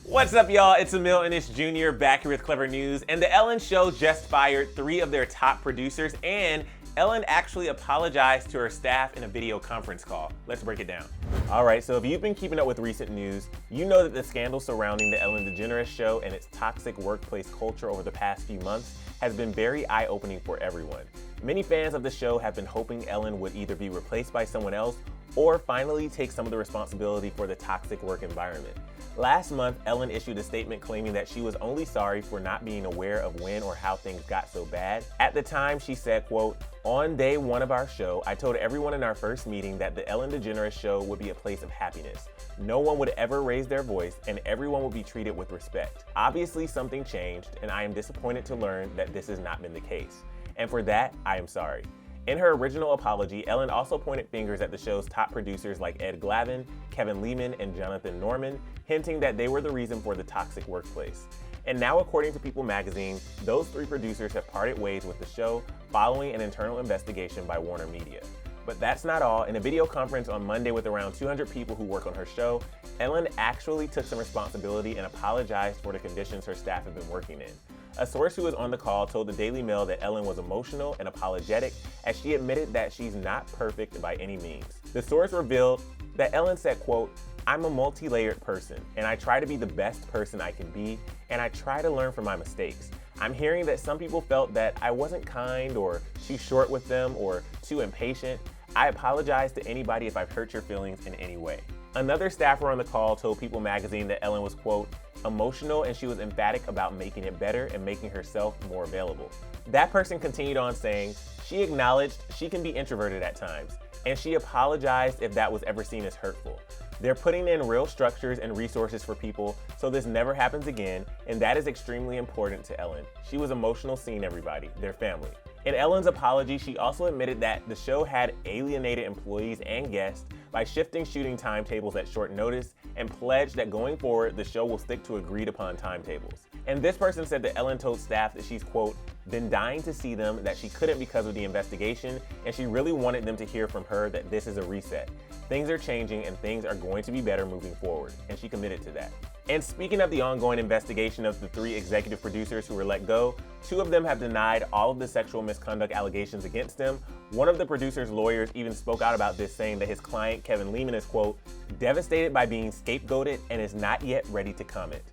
What's up, y'all? It's Emile Ennis Jr. back here with Clevver News, and the Ellen Show just fired 3 of their top producers, and Ellen actually apologized to her staff in a video conference call. Let's break it down. All right, so if you've been keeping up with recent news, you know that the scandal surrounding the Ellen DeGeneres Show and its toxic workplace culture over the past few months has been very eye-opening for everyone. Many fans of the show have been hoping Ellen would either be replaced by someone else or finally take some of the responsibility for the toxic work environment. Last month, Ellen issued a statement claiming that she was only sorry for not being aware of when or how things got so bad. At the time, she said, quote, "On day 1 of our show, I told everyone in our first meeting that the Ellen DeGeneres Show would be a place of happiness. No one would ever raise their voice and everyone would be treated with respect. Obviously, something changed, and I am disappointed to learn that this has not been the case. And for that, I am sorry." In her original apology, Ellen also pointed fingers at the show's top producers like Ed Glavin, Kevin Lehman, and Jonathan Norman, hinting that they were the reason for the toxic workplace. And now, according to People magazine, those 3 producers have parted ways with the show following an internal investigation by Warner Media. But that's not all. In a video conference on Monday with around 200 people who work on her show, Ellen actually took some responsibility and apologized for the conditions her staff have been working in. A source who was on the call told the Daily Mail that Ellen was emotional and apologetic as she admitted that she's not perfect by any means. The source revealed that Ellen said, quote, "I'm a multi-layered person, and I try to be the best person I can be, and I try to learn from my mistakes. I'm hearing that some people felt that I wasn't kind or too short with them or too impatient. I apologize to anybody if I've hurt your feelings in any way." Another staffer on the call told People magazine that Ellen was, quote, "emotional, and she was emphatic about making it better and making herself more available." That person continued on saying she acknowledged she can be introverted at times, and she apologized if that was ever seen as hurtful. They're putting in real structures and resources for people so this never happens again, and that is extremely important to Ellen. She was emotional seeing everybody, their family. In Ellen's apology, she also admitted that the show had alienated employees and guests by shifting shooting timetables at short notice and pledged that going forward, the show will stick to agreed upon timetables. And this person said that Ellen told staff that she's, quote, "been dying to see them, that she couldn't because of the investigation, and she really wanted them to hear from her that this is a reset. Things are changing and things are going to be better moving forward," and she committed to that. And speaking of the ongoing investigation of the 3 executive producers who were let go, 2 of them have denied all of the sexual misconduct allegations against them. One of the producers' lawyers even spoke out about this, saying that his client, Kevin Lehman, is, quote, "devastated by being scapegoated and is not yet ready to comment."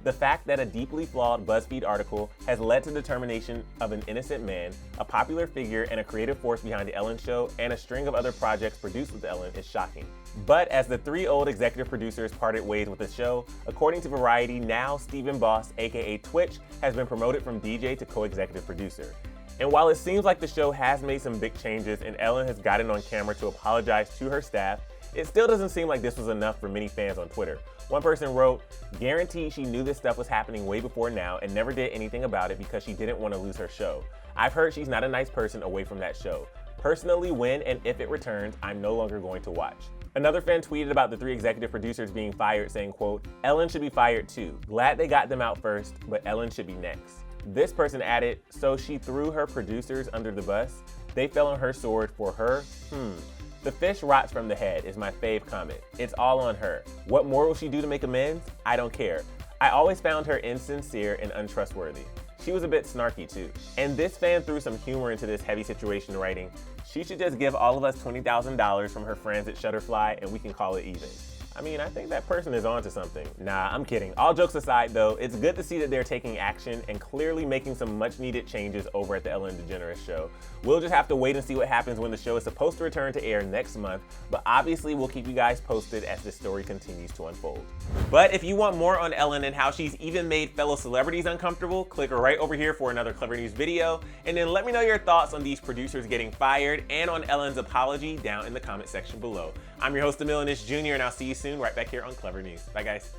The fact that a deeply flawed BuzzFeed article has led to the termination of an innocent man, a popular figure and a creative force behind the Ellen Show, and a string of other projects produced with Ellen is shocking. But as the 3 old executive producers parted ways with the show, according to Variety, now Stephen Boss, aka Twitch, has been promoted from DJ to co-executive producer. And while it seems like the show has made some big changes and Ellen has gotten on camera to apologize to her staff, it still doesn't seem like this was enough for many fans on Twitter. One person wrote, "Guaranteed she knew this stuff was happening way before now and never did anything about it because she didn't want to lose her show. I've heard she's not a nice person away from that show. Personally, when and if it returns, I'm no longer going to watch." Another fan tweeted about the 3 executive producers being fired, saying, quote, "Ellen should be fired too. Glad they got them out first, but Ellen should be next." This person added, "So she threw her producers under the bus? They fell on her sword for her? The fish rots from the head" is my fave comment. It's all on her. What more will she do to make amends? I don't care. I always found her insincere and untrustworthy. She was a bit snarky too. And this fan threw some humor into this heavy situation, writing, "She should just give all of us $20,000 from her friends at Shutterfly and we can call it even." I mean, I think that person is onto something. Nah, I'm kidding. All jokes aside though, it's good to see that they're taking action and clearly making some much needed changes over at the Ellen DeGeneres Show. We'll just have to wait and see what happens when the show is supposed to return to air next month, but obviously we'll keep you guys posted as this story continues to unfold. But if you want more on Ellen and how she's even made fellow celebrities uncomfortable, click right over here for another Clevver News video, and then let me know your thoughts on these producers getting fired and on Ellen's apology down in the comment section below. I'm your host, Emile Ennis Jr., and I'll see you soon right back here on Clevver News. Bye, guys.